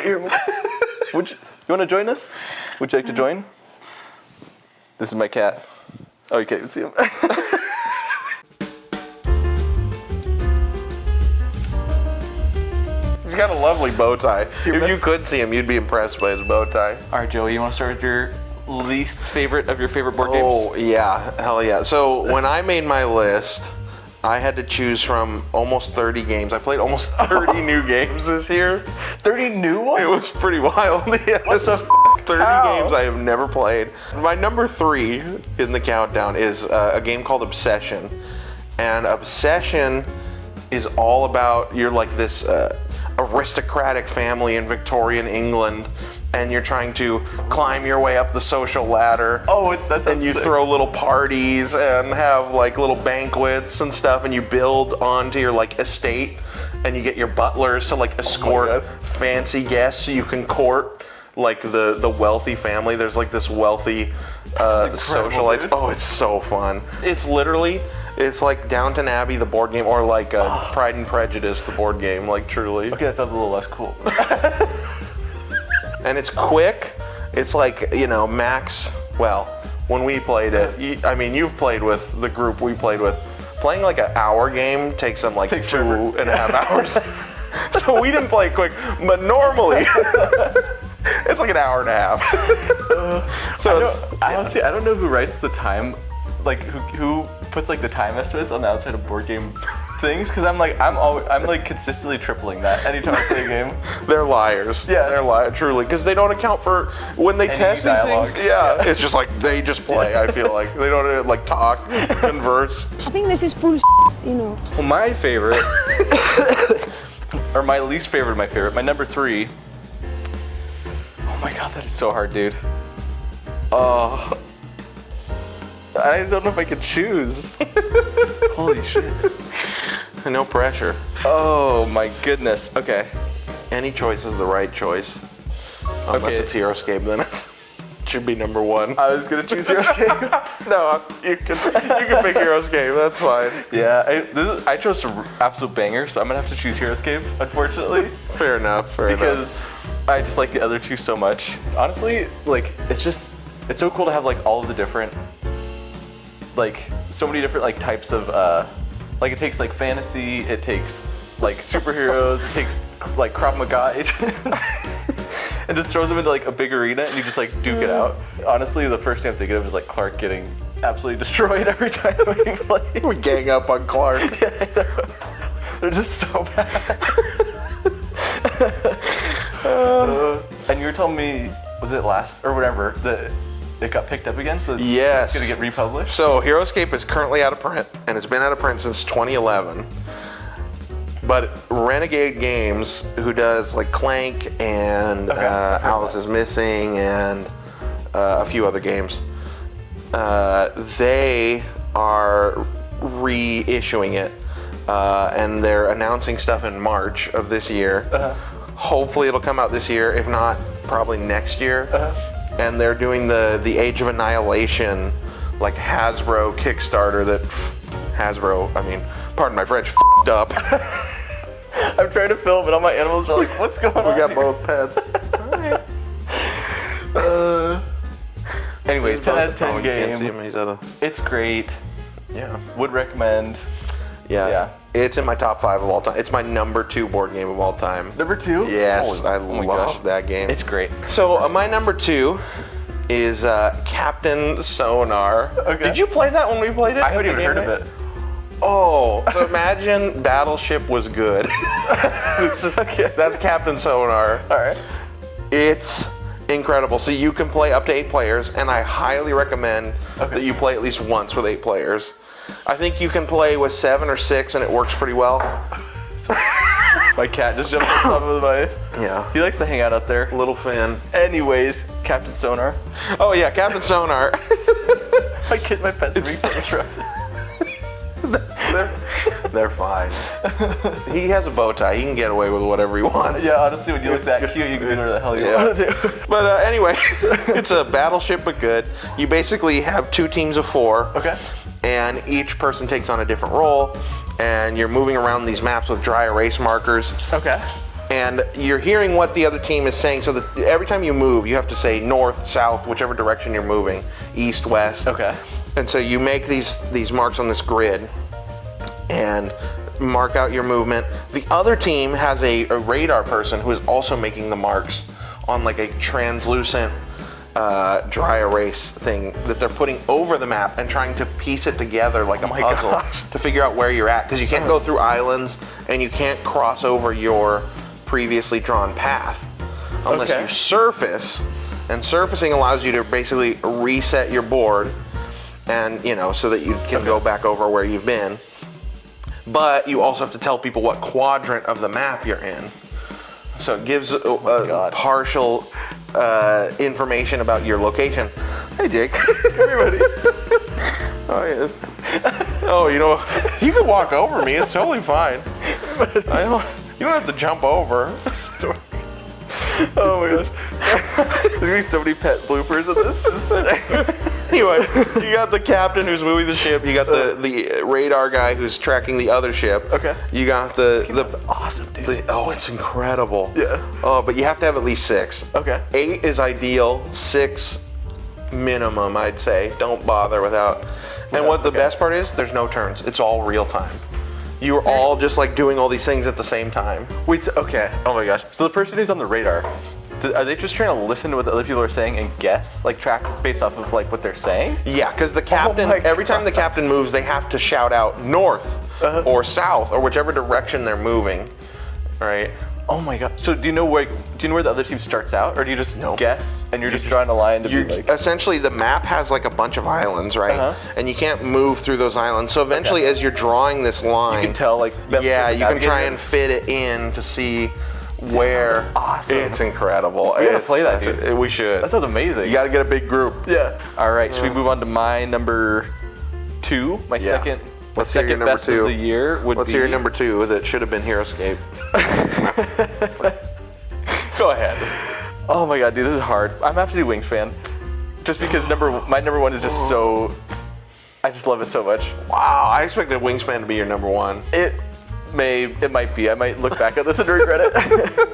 Here, you want to join us? Would you like to join? This is my cat. Oh, you can't even see him. He's got a lovely bow tie. If you could see him, you'd be impressed by his bow tie. All right, Joey, you want to start with your least favorite of your favorite board games? Oh, yeah. Hell yeah. So when I made my list, I had to choose from almost 30 games. I played almost 30 new games this year. 30 new ones? It was pretty wild. Yes. What the f***? 30 How? games I have never played. My number 3 in the countdown is a game called Obsession. And Obsession is all about, you're like this aristocratic family in Victorian England, and you're trying to climb your way up the social ladder. Oh, that sounds And you sick. throw little parties and have like little banquets and stuff, and you build onto your like estate, and you get your butlers to like escort fancy guests so you can court like the wealthy family. There's like this wealthy socialites. Dude. Oh, it's so fun. It's like Downton Abbey, the board game, or like Pride and Prejudice, the board game, like truly. Okay, that sounds a little less cool. And it's quick. It's like, max, well, when we played it, I mean, you've played with the group we played with. Playing like an hour game takes them like Takes 2.5 hours. So we didn't play quick, but normally it's like an hour and a half. Honestly, I don't know who writes the time, like who puts like the time estimates on the outside of board game things, because I'm like consistently tripling that anytime I play a game. They're liars. Yeah. They're liars, truly, because they don't account for when they Any test dialogue. these things. Yeah, it's just like they just play. I feel like they don't like talk, converse. I think this is bullshit, Well, my favorite, or my least favorite of my favorite, my number 3. Oh my god, that is so hard, dude. I don't know if I could choose. Holy shit. No pressure. Oh my goodness. Okay. Any choice is the right choice. Unless Okay. it's HeroScape, then it should be number 1. I was gonna choose HeroScape. No, you can pick HeroScape. That's fine. Yeah, I chose an absolute banger, so I'm gonna have to choose HeroScape, unfortunately, Fair enough. because I just like the other two so much. Honestly, like it's so cool to have like all of the different, like so many different like types of, like it takes like fantasy, it takes like superheroes, it takes like Krav Maga agents. And just throws them into like a big arena and you just like duke it out. Honestly, the first thing I'm thinking of is like Clark getting absolutely destroyed every time we play. We gang up on Clark. Yeah, I know. They're just so bad. And you were telling me, was it last or whatever, that it got picked up again? So Yes. it's gonna get republished? So HeroScape is currently out of print, and it's been out of print since 2011. But Renegade Games, who does like Clank and Alice is Missing and a few other games, they are reissuing it, and they're announcing stuff in March of this year. Hopefully it'll come out this year. If not, probably next year. And they're doing the Age of Annihilation, like Hasbro Kickstarter that Hasbro, I mean, pardon my French, f***ed up. I'm trying to film it, all my animals are like, what's going on? We got here? both pets. Anyways, 10 out of 10 Oh, you can't see game. him. He's at a, It's great. yeah. Would recommend. Yeah. Yeah. It's in my top 5 of all time. It's my number 2 board game of all time. Number 2? Yes, Holy- I oh my love gosh. that game. It's great. So my number 2 is Captain Sonar. Okay. Did you play that when we played it? I haven't even heard of it. Oh, so imagine Battleship was good. That's Captain Sonar. All right. It's incredible. So you can play up to 8 players, and I highly recommend that you play at least once with 8 players. I think you can play with 7 or 6, and it works pretty well. My cat just jumped on top of my. Yeah. He likes to hang out out there. Little Finn. Anyways, Captain Sonar. Oh yeah, Captain Sonar. My pets are being so disrupted. They're fine. He has a bow tie. He can get away with whatever he wants. Yeah, honestly, when you look that cute, you can do whatever the hell you want to do. But anyway, it's a battleship but good. You basically have 2 teams of 4. Okay. And each person takes on a different role. And you're moving around these maps with dry erase markers. Okay. And you're hearing what the other team is saying, so that every time you move, you have to say north, south, whichever direction you're moving, east, west. Okay. And so you make these marks on this grid and mark out your movement. The other team has a radar person who is also making the marks on like a translucent dry erase thing that they're putting over the map and trying to piece it together like a puzzle to figure out where you're at, because you can't go through islands and you can't cross over your previously drawn path unless you surface, and surfacing allows you to basically reset your board and so that you can go back over where you've been, but you also have to tell people what quadrant of the map you're in, so it gives a partial information about your location. Hey Dick. Come here, buddy. Oh yeah. Oh, you can walk over me, it's totally fine. You don't have to jump over. Oh my gosh. There's gonna be so many pet bloopers of this. Anyway, you got the captain who's moving the ship. You got the radar guy who's tracking the other ship. Okay. You got That's awesome, dude. it's incredible. Yeah. Oh, but you have to have at least 6. Okay. 8 is ideal. 6 minimum, I'd say. Don't bother without. And what the best part is, there's no turns. It's all real time. You are all just like doing all these things at the same time. Wait, okay. Oh my gosh. So the person who's on the radar, are they just trying to listen to what the other people are saying and guess, like track based off of like what they're saying? Yeah, because the captain, every time the captain moves, they have to shout out north or south or whichever direction they're moving. Right. Oh my god. So do you know where the other team starts out, or do you just guess and you're just drawing a line to be like? Essentially, the map has like a bunch of islands, right? And you can't move through those islands. So eventually, as you're drawing this line, you can tell like. Yeah, you can try and fit it in to see where. Awesome. It's incredible. We gotta play that, dude. We should. That sounds amazing. You gotta get a big group. Yeah. All right. Should we move on to my number 2? My second. Let's hear your number 2 of the year would Let's be. hear your number 2 that should have been HeroScape. Go ahead. Oh my god, dude, this is hard. I'm gonna have to do Wingspan, just because my number 1 is just so. I just love it so much. Wow, I expected Wingspan to be your number 1. It might be. I might look back at this and regret it.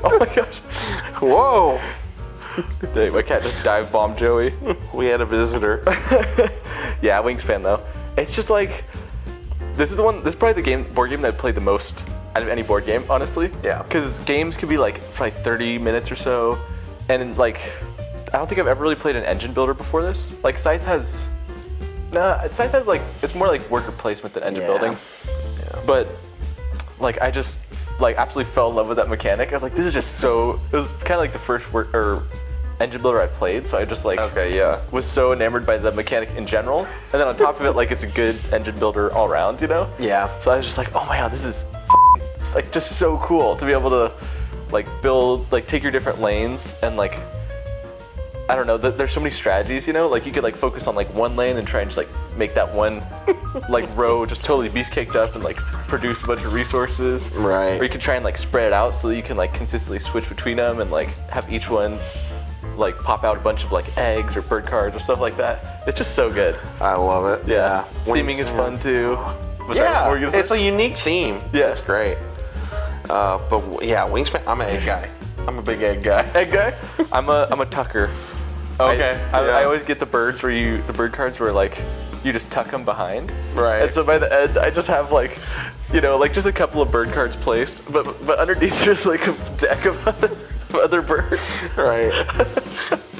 Oh my gosh. Whoa. Dang, my cat just dive bombed Joey. We had a visitor. Yeah, Wingspan though. It's just like. This is probably the board game that I played the most out of any board game, honestly. Yeah. Because games can be like probably 30 minutes or so, and like, I don't think I've ever really played an engine builder before this. Like Scythe has like, it's more like worker placement than engine building. Yeah. But like, I just like absolutely fell in love with that mechanic. I was like, this is just so. It was kind of like the first engine builder I played, so I just like was so enamored by the mechanic in general, and then on top of it, like it's a good engine builder all around, Yeah. So I was just like, oh my god, this is it's like just so cool to be able to like build, like take your different lanes and like, I don't know, there's so many strategies, like you could like focus on like one lane and try and just like make that one like row just totally beefcaked up and like produce a bunch of resources. Right. Or you could try and like spread it out so that you can like consistently switch between them and like have each one like pop out a bunch of like eggs or bird cards or stuff like that. It's just so good. I love it. Yeah. Theming is fun too. It's a unique theme. Yeah. It's great. But yeah, Wingspan, I'm an egg guy. I'm a big egg guy. Egg guy? I'm a tucker. Okay. I always get the birds the bird cards where like you just tuck them behind. Right. And so by the end, I just have like, like just a couple of bird cards placed, but underneath there's like a deck of other birds. Right.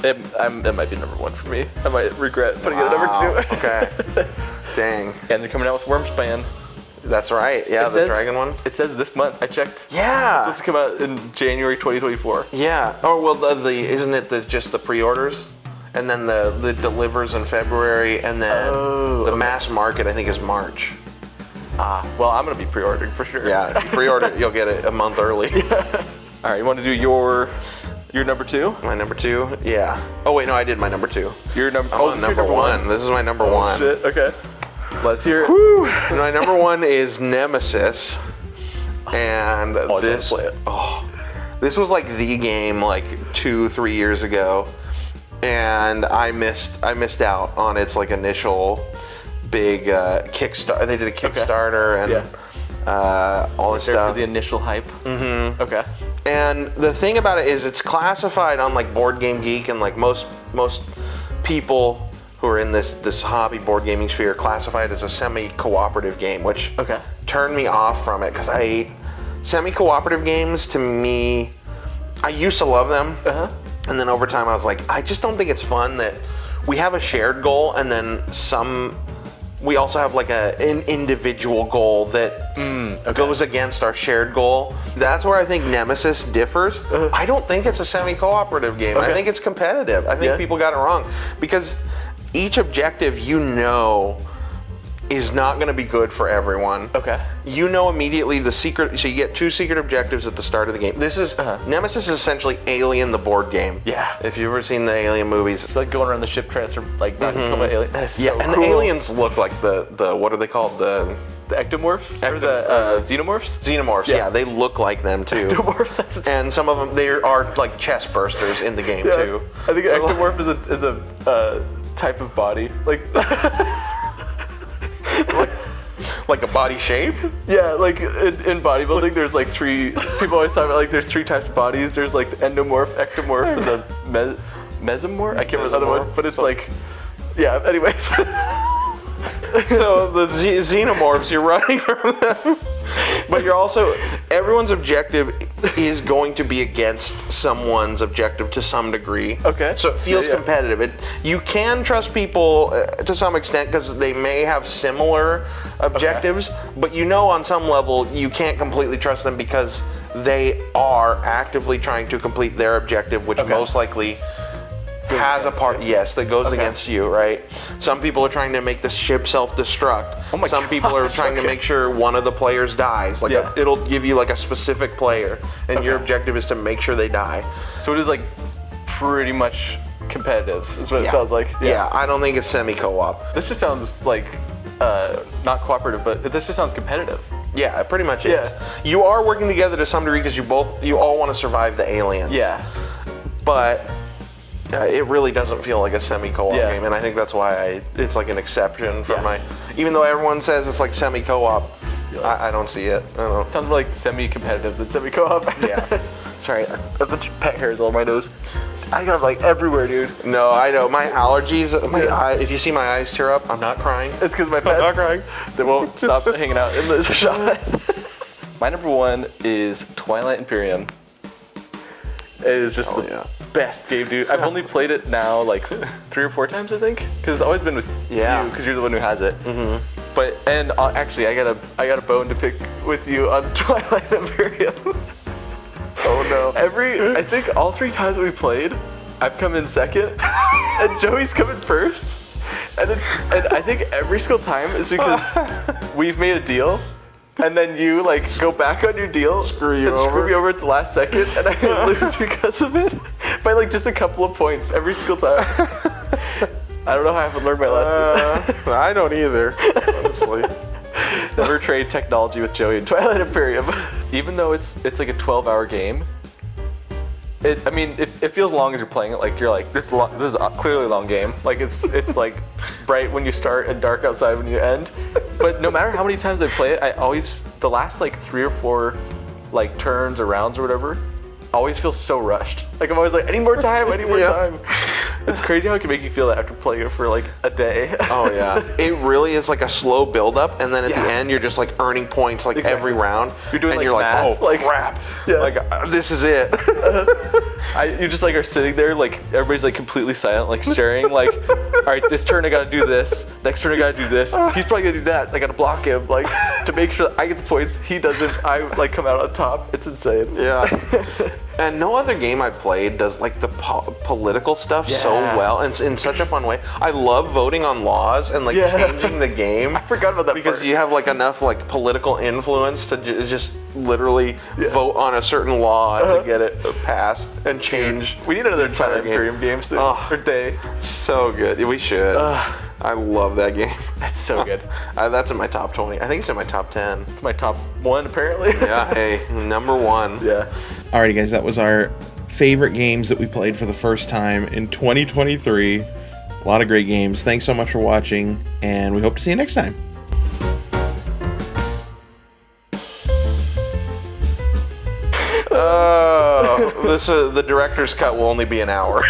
That might be number 1 for me. I might regret putting it at number 2. Okay. Dang. And they're coming out with Wormspan. That's right. Yeah, the dragon one. It says this month. I checked. Yeah. It's supposed to come out in January 2024. Yeah. Oh well, isn't it just the pre-orders, and then the delivers in February, and then the mass market I think is March. Well, I'm gonna be pre-ordering for sure. Yeah. If you pre-order it, you'll get it a month early. All right. You want to do your number 2? My number 2. Yeah. Oh wait, no, I did my number 2. Your number. I'm on number 1. This is my number 1. Shit. Okay. Let's hear it. Whew. My number 1 is Nemesis, and this was like the game like 2-3 years ago, and I missed out on its like initial big Kickstarter. They did a Kickstarter and all this there stuff. for the initial hype. Mm-hmm. Okay. And the thing about it is it's classified on like Board Game Geek, and like most people who are in this hobby board gaming sphere classify it as a semi-cooperative game, which turned me off from it because semi-cooperative games, to me, I used to love them. And then over time I was like, I just don't think it's fun that we have a shared goal and then we also have like an individual goal that goes against our shared goal. That's where I think Nemesis differs. I don't think it's a semi-cooperative game. I think it's competitive. I think people got it wrong because each objective, is not going to be good for everyone. You know immediately the secret, so you get 2 secret objectives at the start of the game. This is Nemesis is essentially Alien, the board game. If you've ever seen the Alien movies, it's like going around the ship transfer, like not alien. That is so and cool. the aliens look like the what are they called? The ectomorphs or the xenomorphs? Xenomorphs, yeah, they look like them too. Ectomorph, and some of them, they are like chest bursters in the game too. I think ectomorph is a type of body, like a body shape? Yeah, like in bodybuilding, there's like 3. People always talk about like there's 3 types of bodies. There's like the endomorph, ectomorph, and the mesomorph. I can't remember the other one, but it's like, yeah. Anyways. So the xenomorphs, you're running from them, but you're also, everyone's objective is going to be against someone's objective to some degree. So it feels competitive. You can trust people to some extent because they may have similar objectives, but on some level you can't completely trust them because they are actively trying to complete their objective, which most likely has a part, that goes against you, right? Some people are trying to make the ship self-destruct. Some people are trying to make sure one of the players dies. Like it'll give you like a specific player, and your objective is to make sure they die. So it is like pretty much competitive, is what it sounds like. Yeah, I don't think it's semi-co-op. This just sounds like not cooperative, but this just sounds competitive. Yeah, it pretty much is. You are working together to some degree because you all want to survive the aliens. But it really doesn't feel like a semi-co-op game, and I think that's why it's like an exception from even though everyone says it's like semi-co-op, I don't see it. I don't know. It sounds more like semi-competitive than semi-co-op. Sorry, I have a bunch of pet hairs all my nose. I got like everywhere, dude. No, I know. My allergies, if you see my eyes tear up, I'm not crying. It's because my pets, I'm not crying. They won't stop hanging out in the shop. My number 1 is Twilight Imperium. It is just the best game, dude. I've only played it now like 3 or 4 times, I think, because it's always been with you, because you're the one who has it. But actually, I got a bone to pick with you on Twilight Imperium. I think all 3 times that we played, I've come in second, and Joey's coming first, and I think every single time is because we've made a deal. And then you like go back on your deal, screw me over at the last second, and I lose because of it by like just a couple of points every single time. I don't know how I haven't learned my lesson. I don't either, honestly. Never trade technology with Joey in Twilight Imperium. Even though it's like a 12-hour game, it feels long as you're playing it. Like you're like, this is clearly a long game. Like it's like bright when you start and dark outside when you end. But no matter how many times I play it, the last like 3 or 4 like turns or rounds or whatever, always feel so rushed. Like I'm always like, I need more time. It's crazy how it can make you feel that after playing it for like a day. Oh yeah, it really is like a slow build up, and then at the end you're just like earning points like every round. You're doing and like you're math, like, oh crap, this is it. You just like are sitting there like everybody's like completely silent, like staring, like, all right, this turn I gotta do this, next turn I gotta do this. He's probably gonna do that. I gotta block him, like, to make sure that I get the points. He doesn't. I like come out on top. It's insane. Yeah. And no other game I played does like the political stuff so well, and in such a fun way. I love voting on laws and like changing the game. I forgot about that because you have like enough like political influence to just literally vote on a certain law to get it passed and change. We need another Twilight Imperium game soon. Or day. So good. We should. I love that game. It's so good. That's in my top 20. I think it's in my top 10. It's my top 1 apparently. Yeah, hey, number 1. Yeah. Alrighty guys, that was our favorite games that we played for the first time in 2023. A lot of great games. Thanks so much for watching, and we hope to see you next time. the director's cut will only be an hour.